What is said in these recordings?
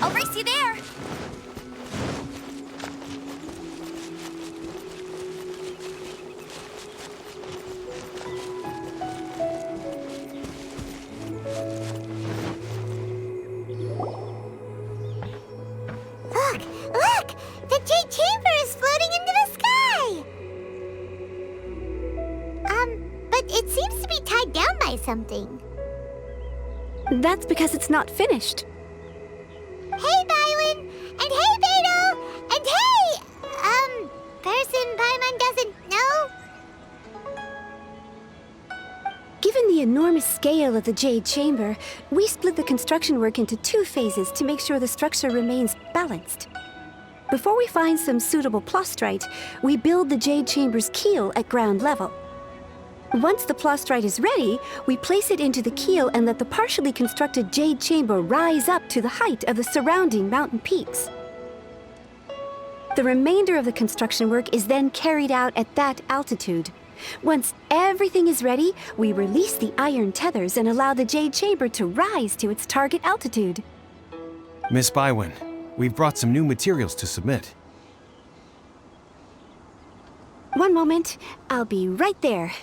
I'll race you there! Look! The Jade Chamber is floating into the sky! But it seems to be tied down by something. That's because it's not finished. Hey, Bywin! And hey, Beto! And hey! Person Paimon doesn't know? Given the enormous scale of the Jade Chamber, we split the construction work into 2 phases to make sure the structure remains balanced. Before we find some suitable plastrite, we build the Jade Chamber's keel at ground level. Once the plastrite is ready, we place it into the keel and let the partially constructed Jade Chamber rise up to the height of the surrounding mountain peaks. The remainder of the construction work is then carried out at that altitude. Once everything is ready, we release the iron tethers and allow the Jade Chamber to rise to its target altitude. Miss Bywin, we've brought some new materials to submit. One moment, I'll be right there.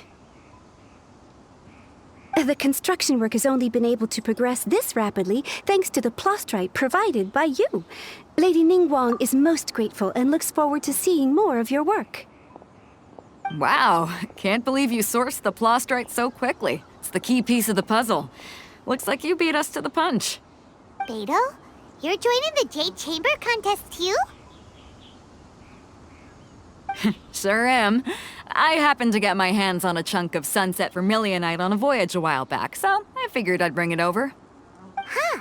The construction work has only been able to progress this rapidly thanks to the plastrite provided by you. Lady Ningguang is most grateful and looks forward to seeing more of your work. Wow, can't believe you sourced the plastrite so quickly. It's the key piece of the puzzle. Looks like you beat us to the punch. Beto? You're joining the Jade Chamber contest too? Sure am. I happened to get my hands on a chunk of sunset vermilionite on a voyage a while back, so I figured I'd bring it over. Huh.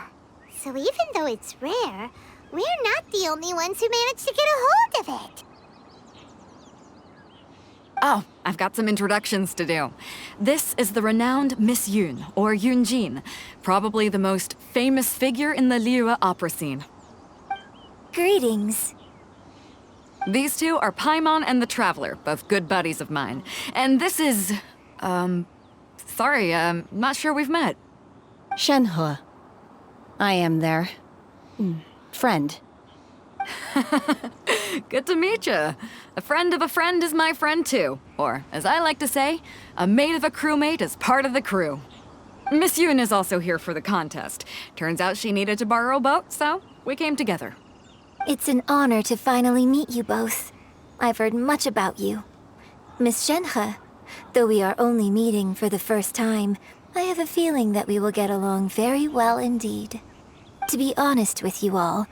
So even though it's rare, we're not the only ones who managed to get a hold of it. Oh, I've got some introductions to do. This is the renowned Miss Yun, or Yunjin, probably the most famous figure in the Liyue opera scene. Greetings. These two are Paimon and the Traveler, both good buddies of mine. And this is... sorry, not sure we've met. Shenhe. I am their... friend. Good to meet you. A friend of a friend is my friend too. Or, as I like to say, a mate of a crewmate is part of the crew. Miss Yun is also here for the contest. Turns out she needed to borrow a boat, so we came together. It's an honor to finally meet you both. I've heard much about you. Miss Shenhe, though we are only meeting for the first time, I have a feeling that we will get along very well indeed. To be honest with you all,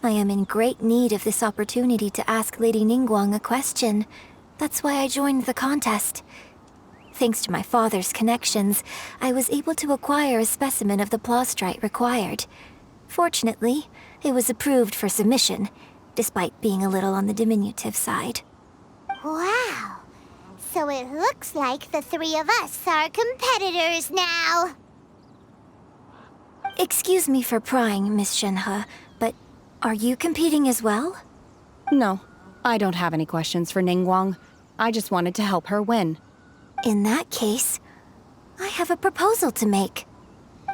I am in great need of this opportunity to ask Lady Ningguang a question. That's why I joined the contest. Thanks to my father's connections, I was able to acquire a specimen of the plastrite required. Fortunately, it was approved for submission, despite being a little on the diminutive side. Wow. So it looks like the three of us are competitors now. Excuse me for prying, Miss Shenhe, but are you competing as well? No, I don't have any questions for Ningguang. I just wanted to help her win. In that case, I have a proposal to make.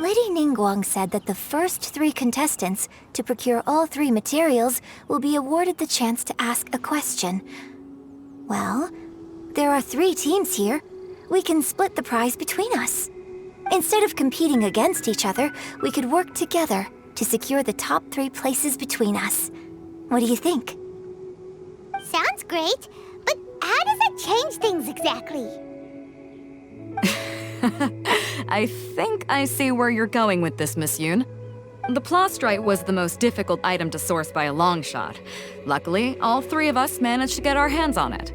Lady Ningguang said that the first 3 contestants to procure all 3 materials will be awarded the chance to ask a question. Well, there are 3 teams here. We can split the prize between us. Instead of competing against each other, we could work together to secure the top 3 places between us. What do you think? Sounds great, but how does that change things exactly? I think I see where you're going with this, Miss Yoon. The plastrite was the most difficult item to source by a long shot. Luckily, all 3 of us managed to get our hands on it.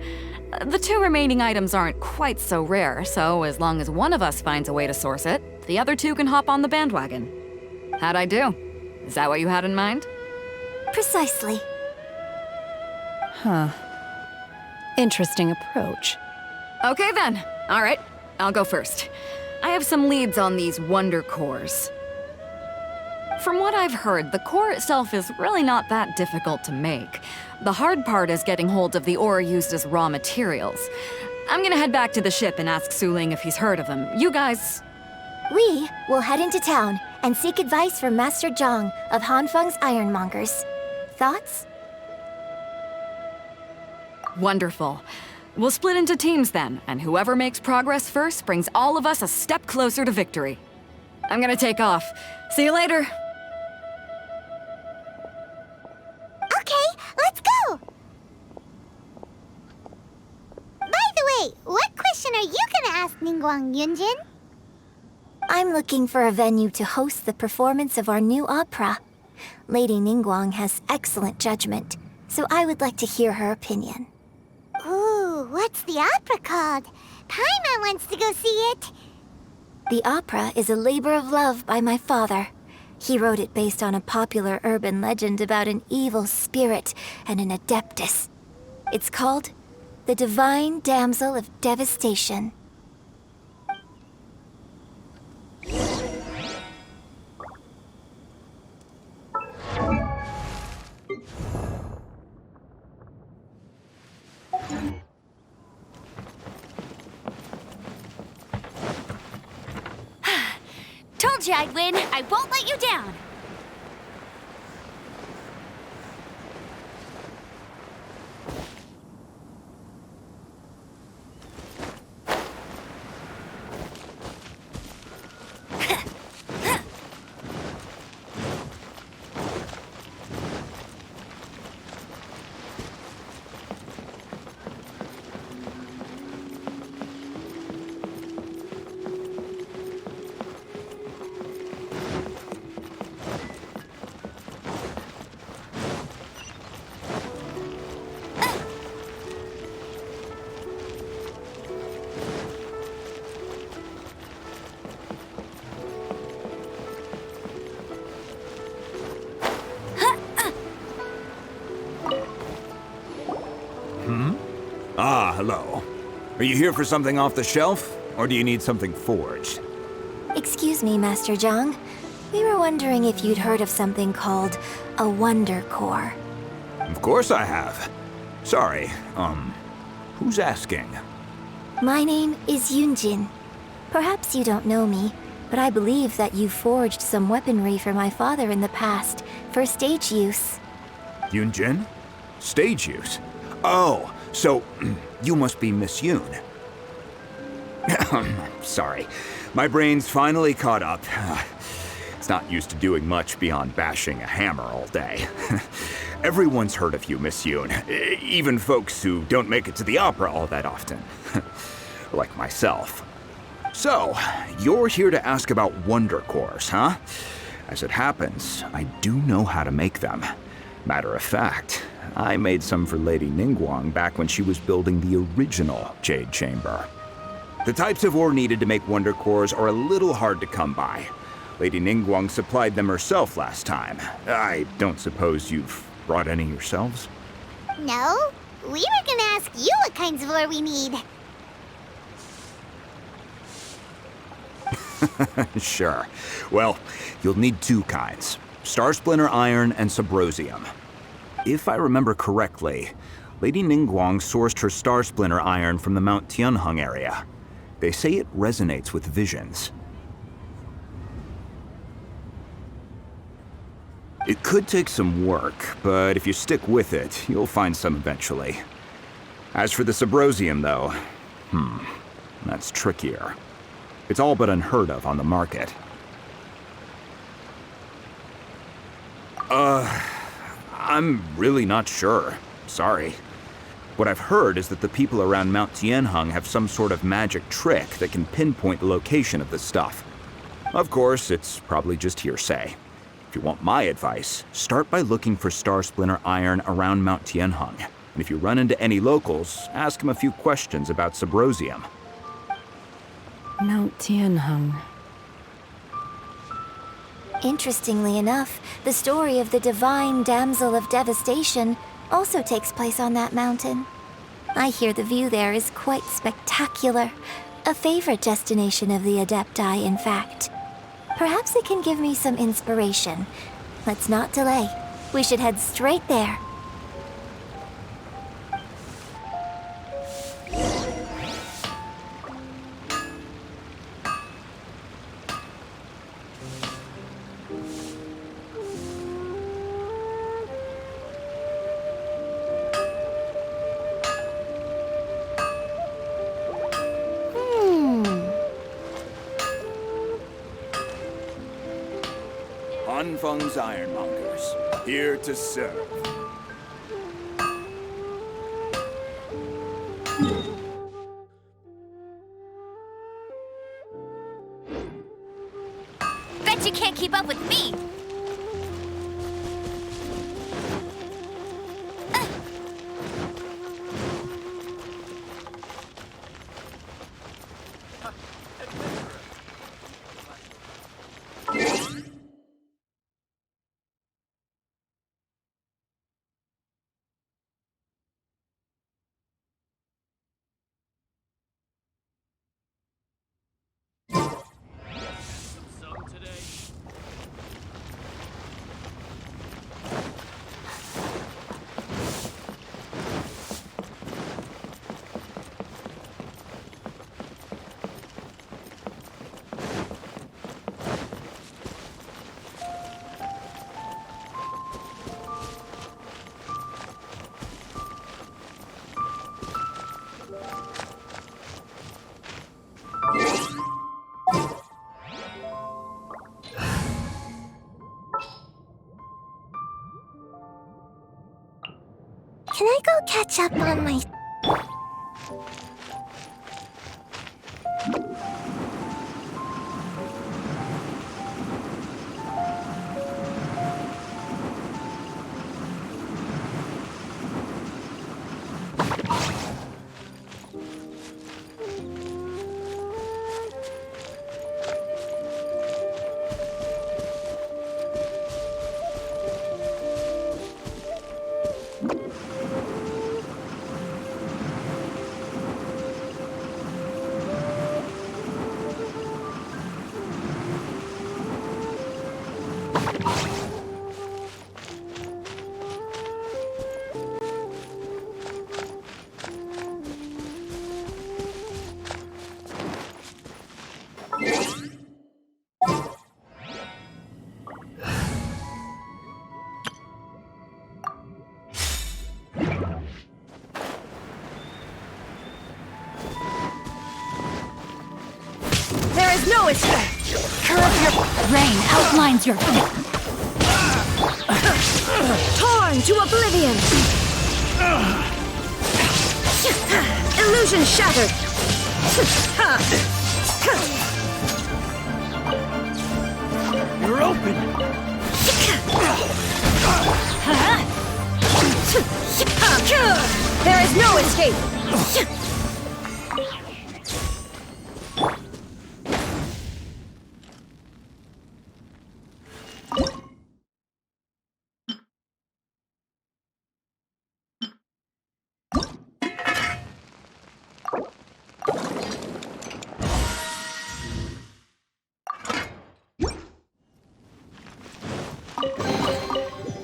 The 2 remaining items aren't quite so rare, so as long as one of us finds a way to source it, the other 2 can hop on the bandwagon. How'd I do? Is that what you had in mind? Precisely. Interesting approach. Okay then. All right, I'll go first. I have some leads on these wonder cores. From what I've heard, the core itself is really not that difficult to make. The hard part is getting hold of the ore used as raw materials. I'm gonna head back to the ship and ask Suling if he's heard of them. You guys... We will head into town and seek advice from Master Zhang of Hanfeng's Ironmongers. Thoughts? Wonderful. We'll split into teams then, and whoever makes progress first brings all of us a step closer to victory. I'm gonna take off. See you later. Okay, let's go! By the way, what question are you gonna ask Ningguang, Yunjin? I'm looking for a venue to host the performance of our new opera. Lady Ningguang has excellent judgment, so I would like to hear her opinion. Ooh, what's the opera called? Paimon wants to go see it. The opera is a labor of love by my father. He wrote it based on a popular urban legend about an evil spirit and an adeptus. It's called The Divine Damsel of Devastation. Told you I'd win. I won't let you down. Ah, hello. Are you here for something off the shelf, or do you need something forged? Excuse me, Master Zhang. We were wondering if you'd heard of something called a Wonder Core. Of course I have. Sorry, who's asking? My name is Yunjin. Perhaps you don't know me, but I believe that you forged some weaponry for my father in the past for stage use. Yunjin? Stage use? Oh, so you must be Miss Yoon. Sorry, my brain's finally caught up. It's not used to doing much beyond bashing a hammer all day. Everyone's heard of you, Miss Yoon. Even folks who don't make it to the opera all that often. Like myself. So, you're here to ask about Wonder Cores, huh? As it happens, I do know how to make them. Matter of fact, I made some for Lady Ningguang back when she was building the original Jade Chamber. The types of ore needed to make Wonder Cores are a little hard to come by. Lady Ningguang supplied them herself last time. I don't suppose you've brought any yourselves? No, we were gonna ask you what kinds of ore we need. Sure. Well, you'll need 2 kinds. Star Splinter Iron and Subrosium. If I remember correctly, Lady Ningguang sourced her Star Splinter Iron from the Mount Tianheng area. They say it resonates with visions. It could take some work, but if you stick with it, you'll find some eventually. As for the Subrosium, though, that's trickier. It's all but unheard of on the market. I'm really not sure. Sorry. What I've heard is that the people around Mount Tianheng have some sort of magic trick that can pinpoint the location of the stuff. Of course, it's probably just hearsay. If you want my advice, start by looking for Star Splinter iron around Mount Tianheng. And if you run into any locals, ask them a few questions about Subrosium. Mount Tianheng. Interestingly enough, the story of the divine damsel of devastation also takes place on that mountain. I hear the view there is quite spectacular. A favorite destination of the Adepti, in fact. Perhaps it can give me some inspiration. Let's not delay. We should head straight there. Hanfeng's Ironmongers, here to serve. Bet you can't keep up with me! Can I go catch up on my... There is no escape! Curve your rain outlines your torn to oblivion! Illusion shattered! You're open! There is no escape!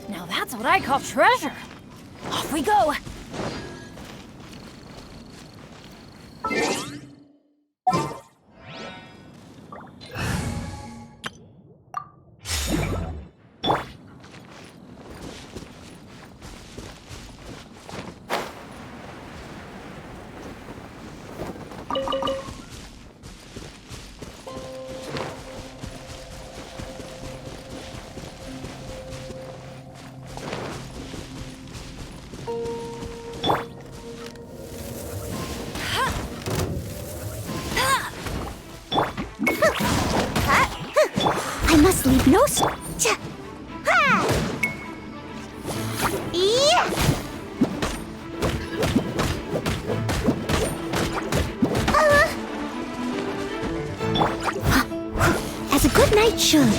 Now that's what I call treasure! Off we go! No Ha! Yeah! As a good knight should.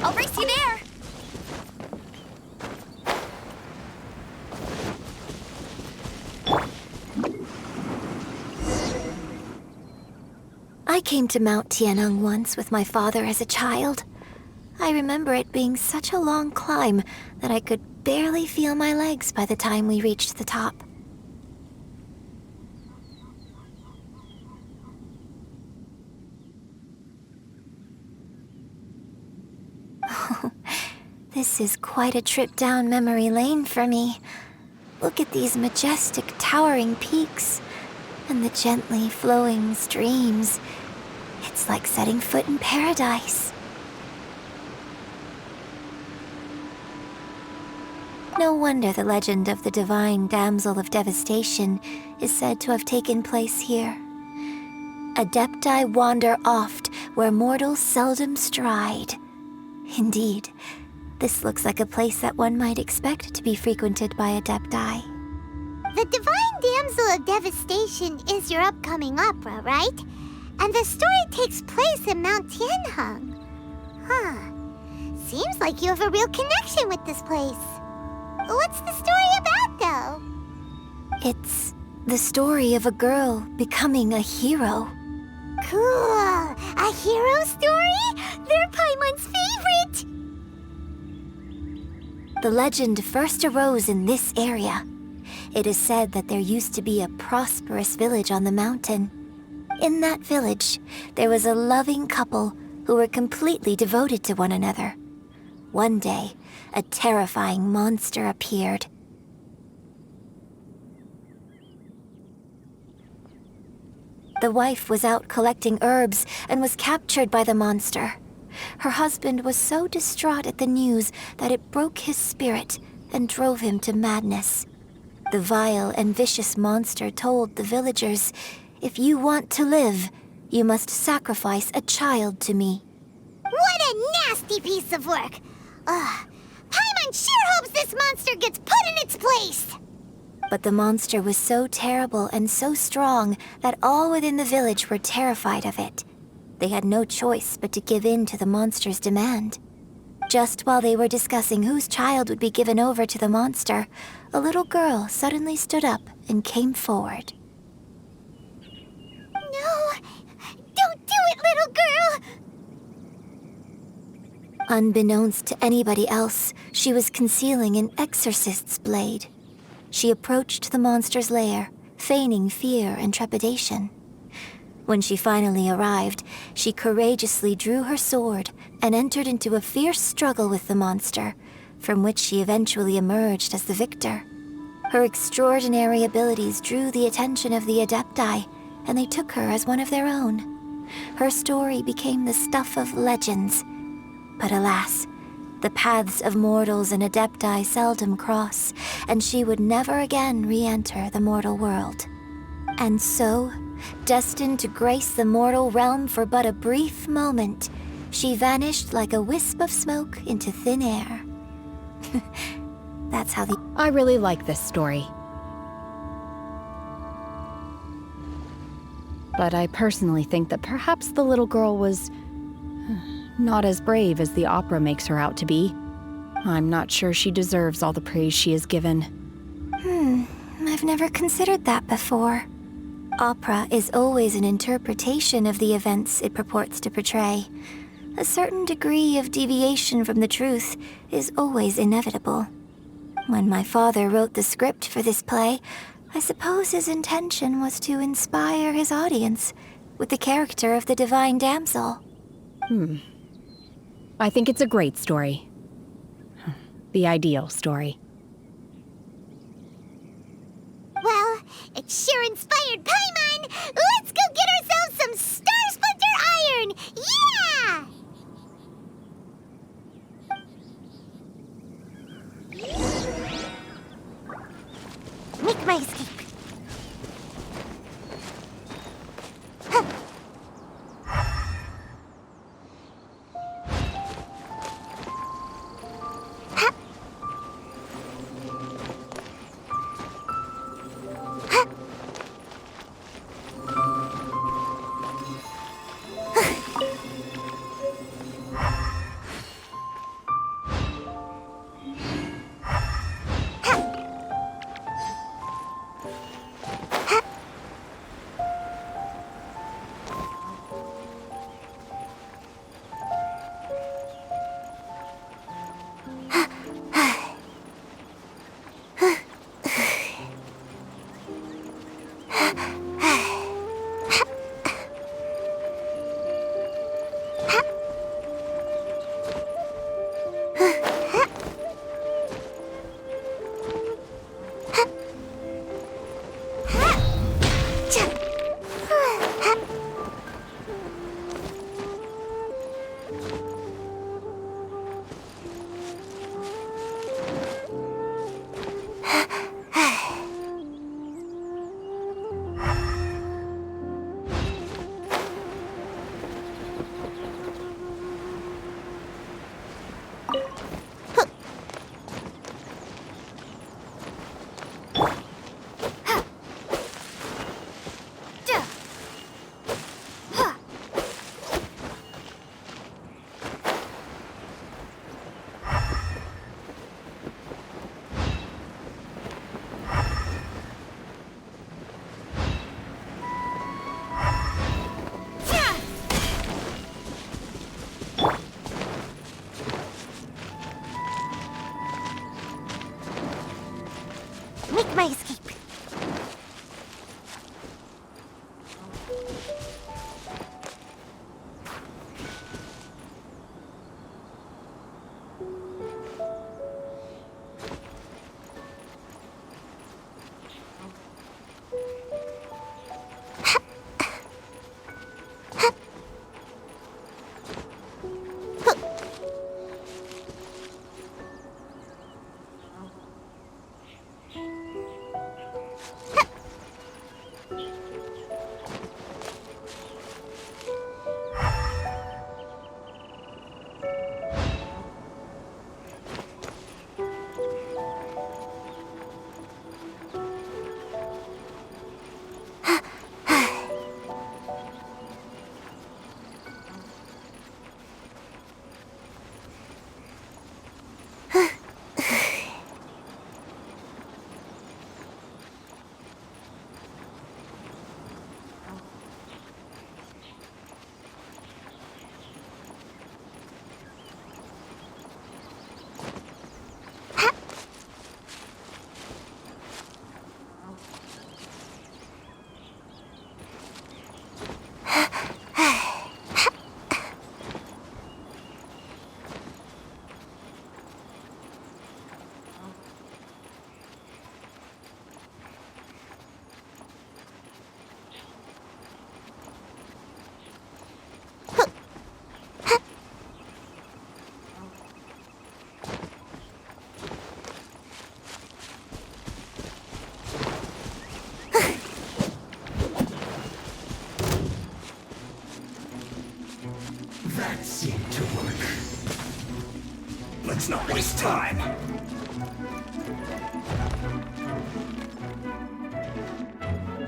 I'll race you there. I came to Mount Tianeng once with my father as a child. I remember it being such a long climb that I could barely feel my legs by the time we reached the top. This is quite a trip down memory lane for me. Look at these majestic, towering peaks and the gently flowing streams. It's like setting foot in paradise. No wonder the legend of the divine damsel of devastation is said to have taken place here. Adepti wander oft where mortals seldom stride. Indeed, this looks like a place that one might expect to be frequented by Adepti. The Divine Damsel of Devastation is your upcoming opera, right? And the story takes place in Mount Tianheng. Huh. Seems like you have a real connection with this place. What's the story about, though? It's the story of a girl becoming a hero. Cool. A hero story? They're Paimon's favorite! The legend first arose in this area. It is said that there used to be a prosperous village on the mountain. In that village, there was a loving couple who were completely devoted to one another. One day, a terrifying monster appeared. The wife was out collecting herbs and was captured by the monster. Her husband was so distraught at the news that it broke his spirit and drove him to madness. The vile and vicious monster told the villagers, "If you want to live, you must sacrifice a child to me." What a nasty piece of work! Ugh. Paimon sure hopes this monster gets put in its place! But the monster was so terrible and so strong that all within the village were terrified of it. They had no choice but to give in to the monster's demand. Just while they were discussing whose child would be given over to the monster, a little girl suddenly stood up and came forward. No! Don't do it, little girl! Unbeknownst to anybody else, she was concealing an exorcist's blade. She approached the monster's lair, feigning fear and trepidation. When she finally arrived, she courageously drew her sword and entered into a fierce struggle with the monster, from which she eventually emerged as the victor. Her extraordinary abilities drew the attention of the Adepti, and they took her as one of their own. Her story became the stuff of legends. But alas, the paths of mortals and Adepti seldom cross, and she would never again re-enter the mortal world. And so, destined to grace the mortal realm for but a brief moment, she vanished like a wisp of smoke into thin air. That's how the... I really like this story. But I personally think that perhaps the little girl was not as brave as the opera makes her out to be. I'm not sure she deserves all the praise she is given. I've never considered that before. Opera is always an interpretation of the events it purports to portray. A certain degree of deviation from the truth is always inevitable. When my father wrote the script for this play, I suppose his intention was to inspire his audience with the character of the Divine Damsel. I think it's a great story. The ideal story. Well, it sure inspired Paimon! Let's go my escape. That seemed to work. Let's not waste time.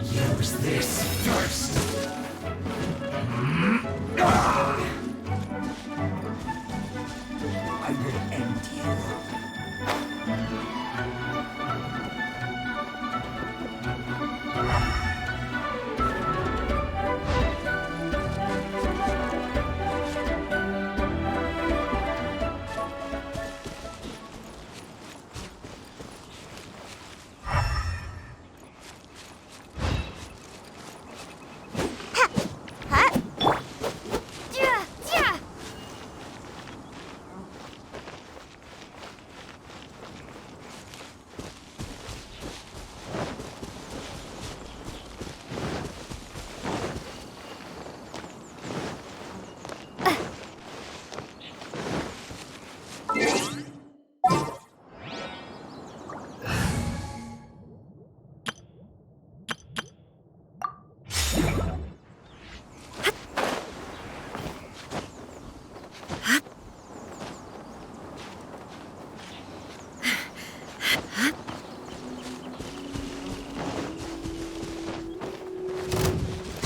Use this first. I will end you.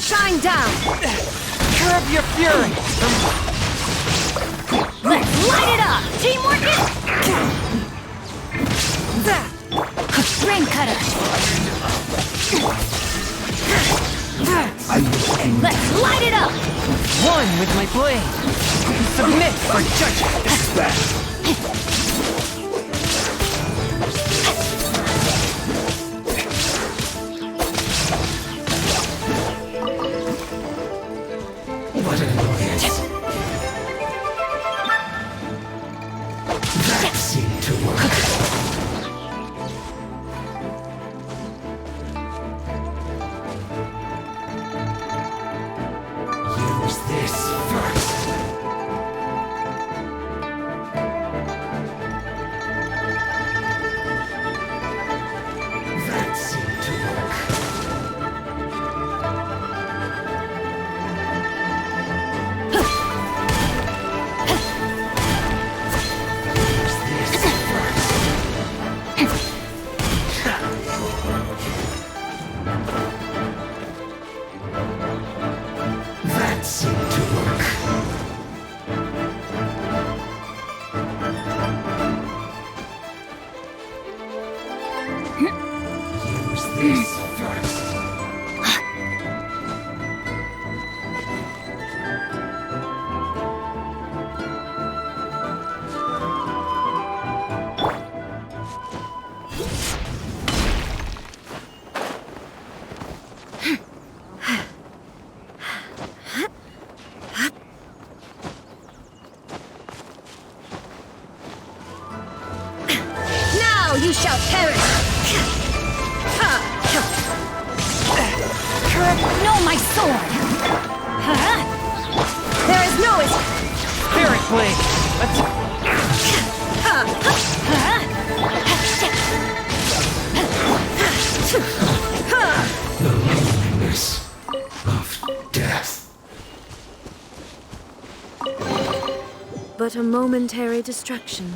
Shine down! Curb your fury! Let's light it up! Teamwork is... Rain cutter! Let's light it up! One with my blade! Submit for judgment! This is bad! What an annoyance. That seemed to work. Use this first. That seemed to work. Use this first. That seemed to work. Use this first. You shall perish! No, my sword! There is no Spirit Blade! The loneliness of death. But a momentary distraction.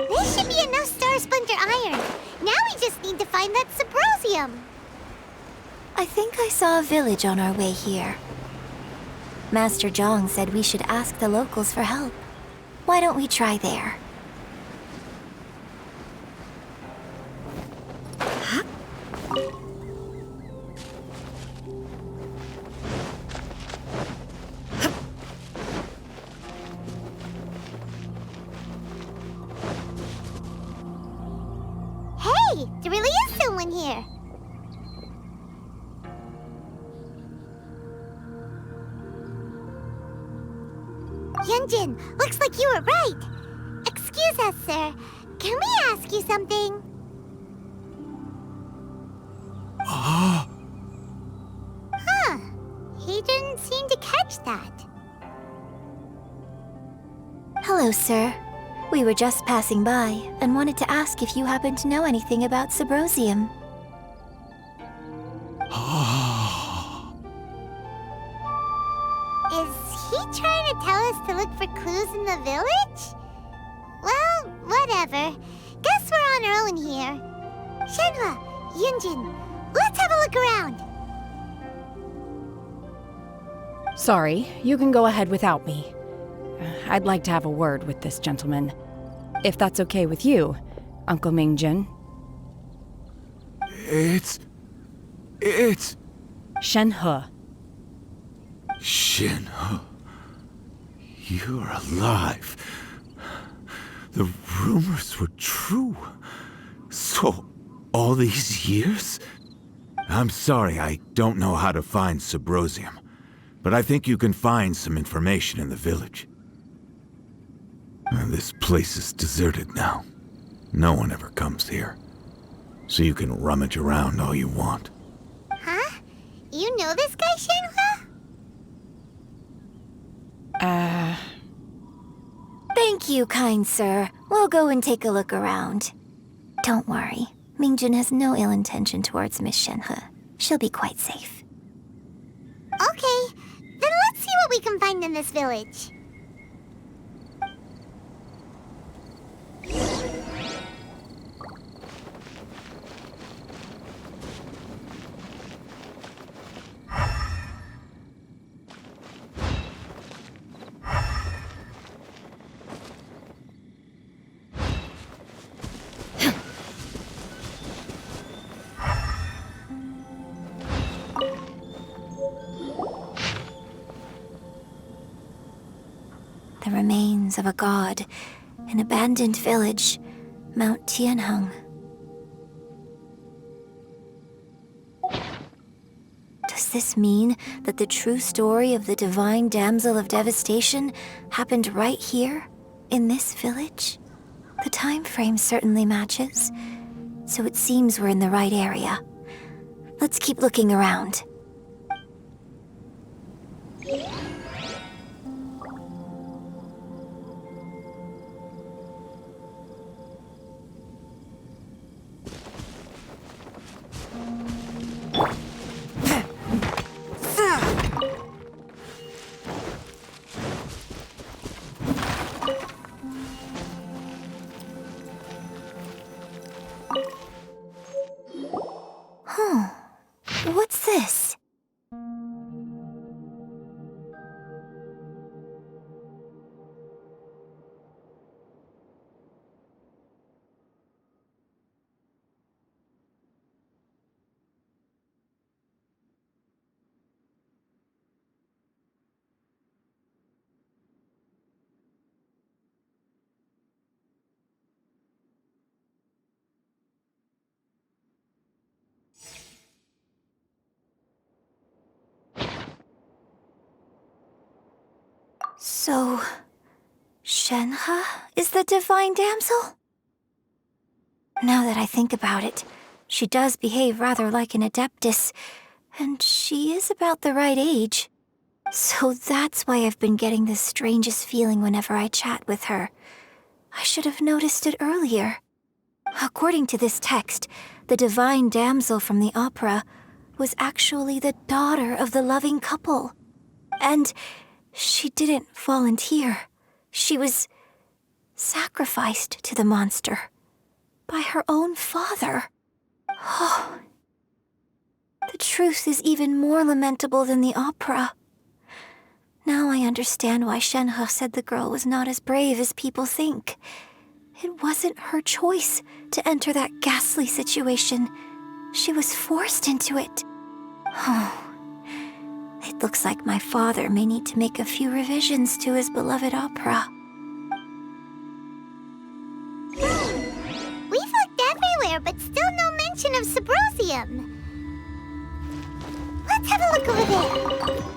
This should be enough Star Splinter iron. Now we just need to find that Subrosium. I think I saw a village on our way here. Master Zhang said we should ask the locals for help. Why don't we try there? Hey, there really is someone here. Yunjin, looks like you were right. Excuse us, sir. Can we ask you something? Huh. He didn't seem to catch that. Hello, sir. We were just passing by and wanted to ask if you happen to know anything about Subrosium. Is he trying to tell us to look for clues in the village? Well, whatever. Guess we're on our own here. Shenhe, Yunjin, let's have a look around. Sorry, you can go ahead without me. I'd like to have a word with this gentleman. If that's okay with you, Uncle Mingjin. It's... Shenhe. Shenhe. You're alive. The rumors were true. So, all these years? I'm sorry, I don't know how to find Subrosium, but I think you can find some information in the village. This place is deserted now. No one ever comes here. So you can rummage around all you want. Huh? You know this guy, Shenhe? Thank you, kind sir. We'll go and take a look around. Don't worry. Mingjin has no ill intention towards Miss Shenhe. She'll be quite safe. Okay, then let's see what we can find in this village. The remains of a god, an abandoned village, Mount Tianheng. Does this mean that the true story of the divine damsel of devastation happened right here, in this village? The time frame certainly matches, so it seems we're in the right area. Let's keep looking around. What's this? So, Shenhe is the divine damsel? Now that I think about it, she does behave rather like an adeptus, and she is about the right age. So that's why I've been getting the strangest feeling whenever I chat with her. I should have noticed it earlier. According to this text, the divine damsel from the opera was actually the daughter of the loving couple. And she didn't volunteer. She was sacrificed to the monster by her own father. Oh, the truth is even more lamentable than the opera. Now I understand why Shenhe said the girl was not as brave as people think. It wasn't her choice to enter that ghastly situation. She was forced into it. Oh, it looks like my father may need to make a few revisions to his beloved opera. We've looked everywhere, but still no mention of Sabrosium. Let's have a look over there.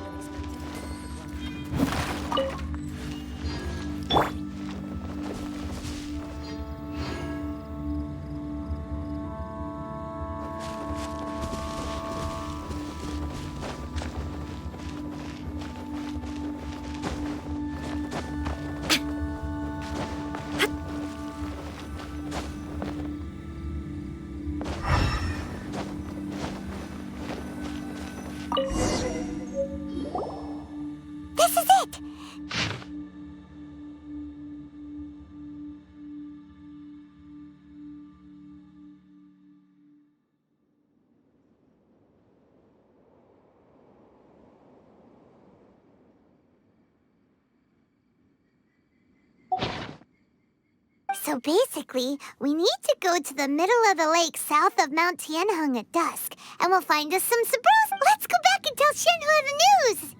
This is it! So basically, we need to go to the middle of the lake south of Mount Tianheng at dusk, and we'll find us some Sabros. Let's go back and tell Shenhe the news!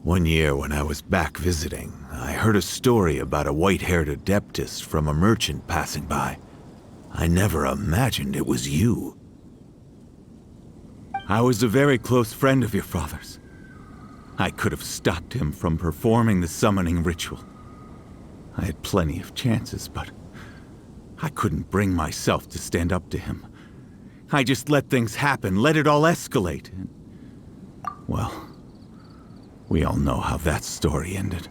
One year when I was back visiting, I heard a story about a white-haired adeptus from a merchant passing by. I never imagined it was you. I was a very close friend of your father's. I could have stopped him from performing the summoning ritual. I had plenty of chances, but I couldn't bring myself to stand up to him. I just let things happen, let it all escalate. And, well, we all know how that story ended.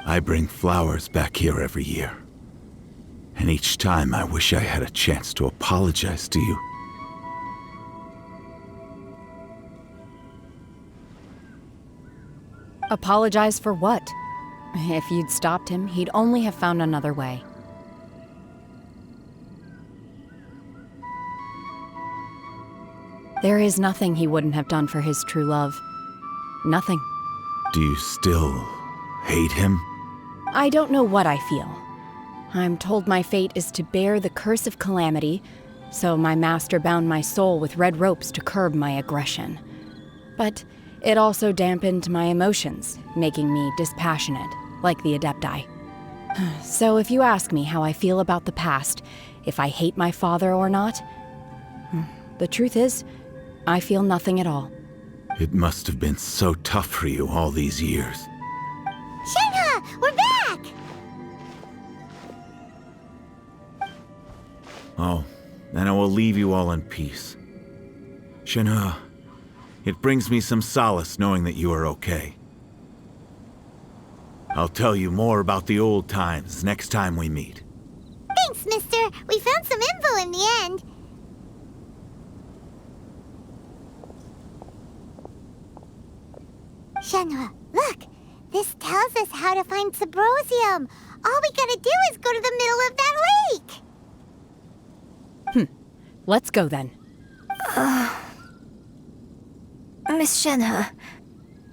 I bring flowers back here every year. And each time I wish I had a chance to apologize to you. Apologize for what? If you'd stopped him, he'd only have found another way. There is nothing he wouldn't have done for his true love. Nothing. Do you still hate him? I don't know what I feel. I'm told my fate is to bear the curse of calamity, so my master bound my soul with red ropes to curb my aggression. But it also dampened my emotions, making me dispassionate, like the Adepti. So if you ask me how I feel about the past, if I hate my father or not, the truth is, I feel nothing at all. It must have been so tough for you all these years. Shenhe, we're back! Oh, then I will leave you all in peace. Shenhe, it brings me some solace knowing that you are okay. I'll tell you more about the old times next time we meet. Thanks, mister. We found some info in the end. Shenhe, look! This tells us how to find Sabrosium. All we gotta do is go to the middle of that lake! Let's go then. Miss Shenhe,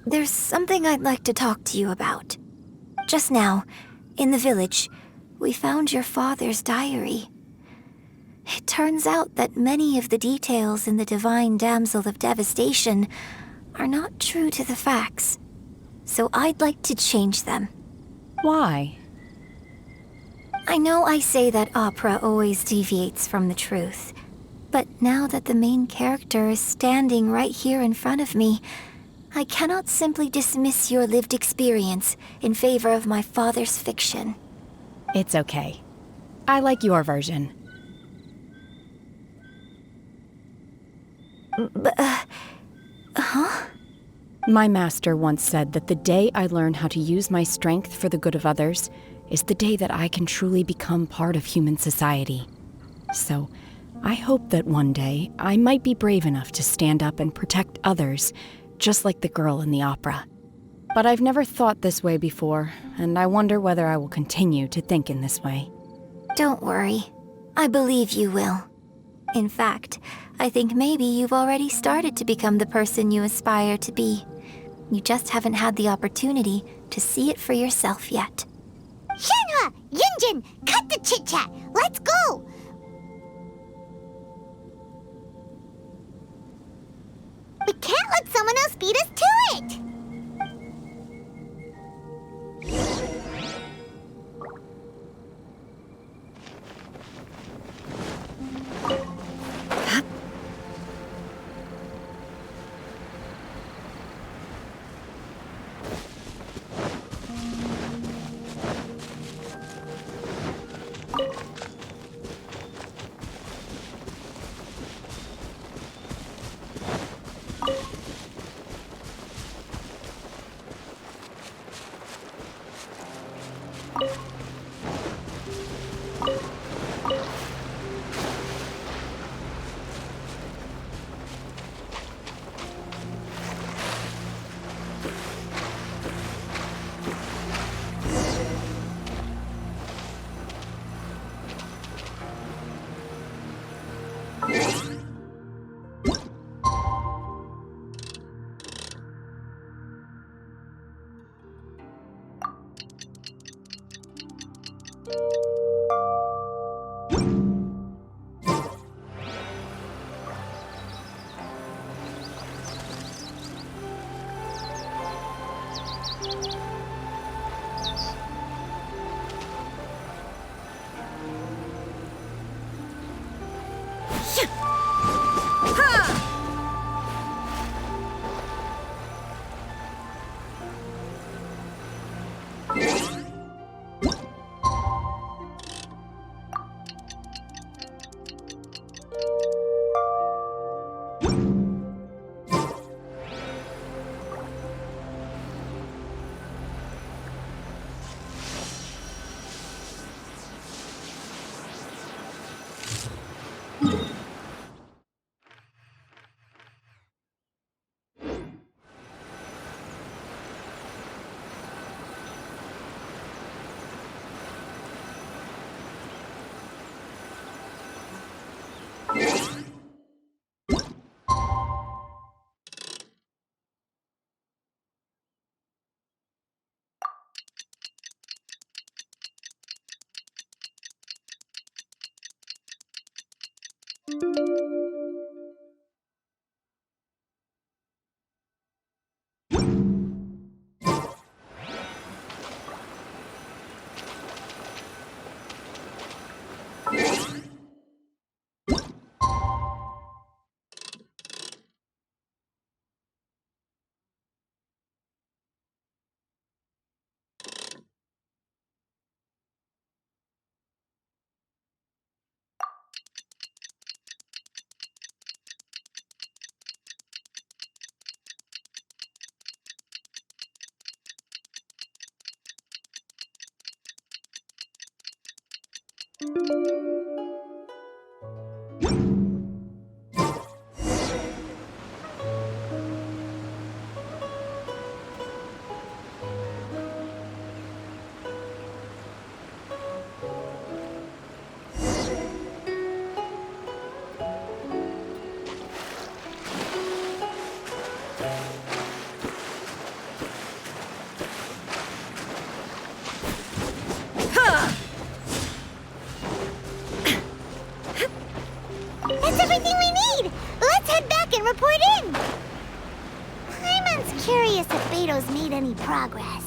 there's something I'd like to talk to you about. Just now, in the village, we found your father's diary. It turns out that many of the details in the Divine Damsel of Devastation are not true to the facts. so I'd like to change them. Why? I know I say that opera always deviates from the truth, but now that the main character is standing right here in front of me, I cannot simply dismiss your lived experience in favor of my father's fiction. It's okay. I like your version. Huh? My master once said that the day I learn how to use my strength for the good of others is the day that I can truly become part of human society. So, I hope that one day I might be brave enough to stand up and protect others, just like the girl in the opera. But I've never thought this way before, and I wonder whether I will continue to think in this way. Don't worry. I believe you will. In fact, I think maybe you've already started to become the person you aspire to be. You just haven't had the opportunity to see it for yourself yet. Shenhe! Yunjin! Cut the chit-chat! Let's go! We can't let someone else beat us to it! has made any progress.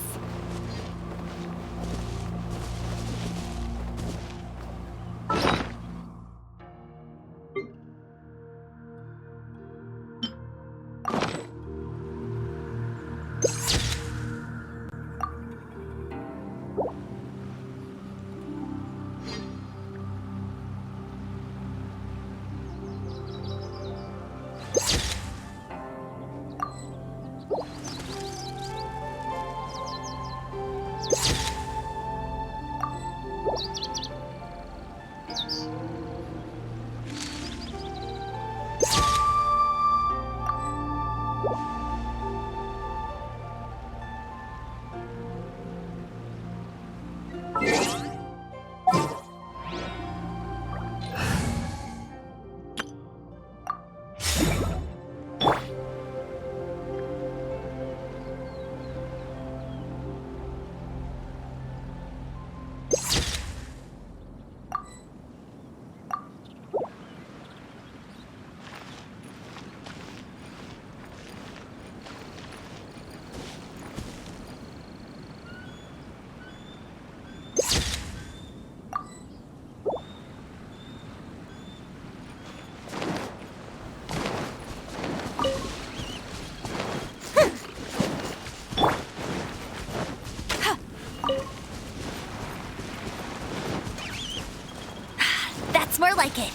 That's more like it.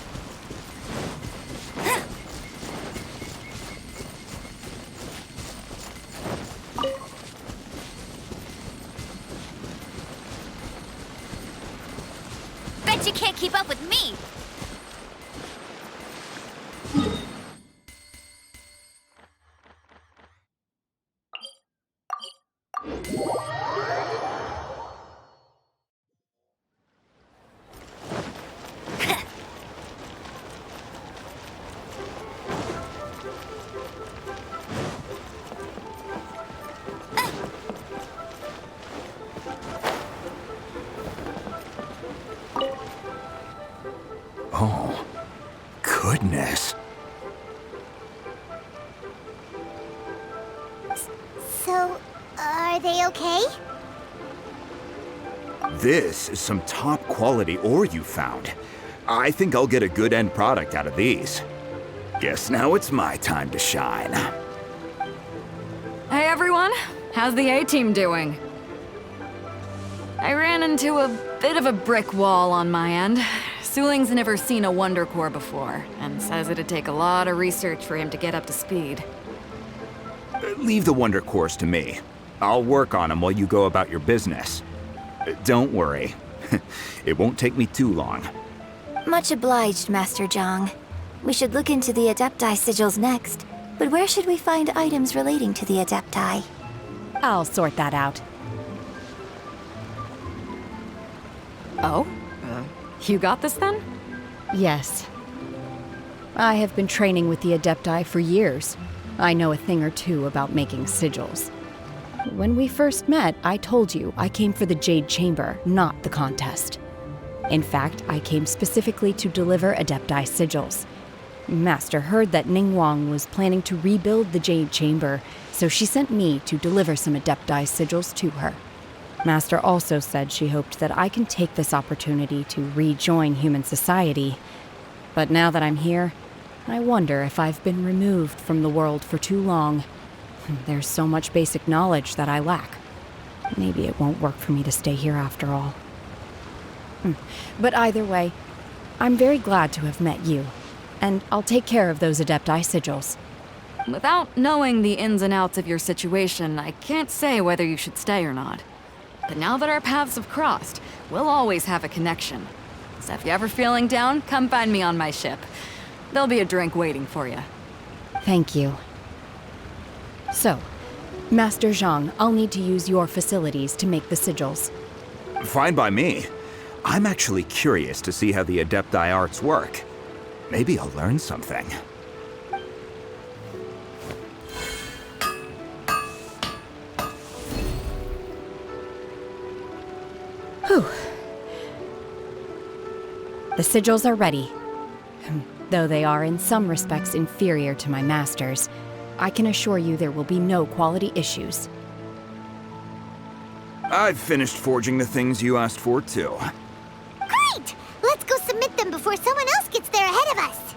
Bet you can't keep up with me. Oh, goodness. So, are they okay? This is some top quality ore you found. I think I'll get a good end product out of these. Guess now it's my time to shine. Hey everyone, how's the A-team doing? I ran into a bit of a brick wall on my end. Suling's never seen a Wonder Core before, and says it'd take a lot of research for him to get up to speed. Leave the Wonder Cores to me. I'll work on them while you go about your business. Don't worry. It won't take me too long. Much obliged, Master Zhang. We should look into the Adepti sigils next, but where should we find items relating to the Adepti? I'll sort that out. Oh? You got this then? Yes. I have been training with the Adepti for years. I know a thing or two about making sigils. When we first met, I told you I came for the Jade Chamber, not the contest. In fact, I came specifically to deliver Adepti sigils. Master heard that Ningguang was planning to rebuild the Jade Chamber, so she sent me to deliver some Adepti sigils to her. Master also said she hoped that I can take this opportunity to rejoin human society. But now that I'm here, I wonder if I've been removed from the world for too long. There's so much basic knowledge that I lack. Maybe it won't work for me to stay here after all. But either way, I'm very glad to have met you, and I'll take care of those Adepti sigils. Without knowing the ins and outs of your situation, I can't say whether you should stay or not. But now that our paths have crossed, we'll always have a connection. So if you're ever feeling down, come find me on my ship. There'll be a drink waiting for you. Thank you. So, Master Zhang, I'll need to use your facilities to make the sigils. Fine by me. I'm actually curious to see how the Adepti arts work. Maybe I'll learn something. Whew. The sigils are ready. Though they are in some respects inferior to my master's, I can assure you there will be no quality issues. I've finished forging the things you asked for, too. Great! Let's go submit them before someone else gets there ahead of us.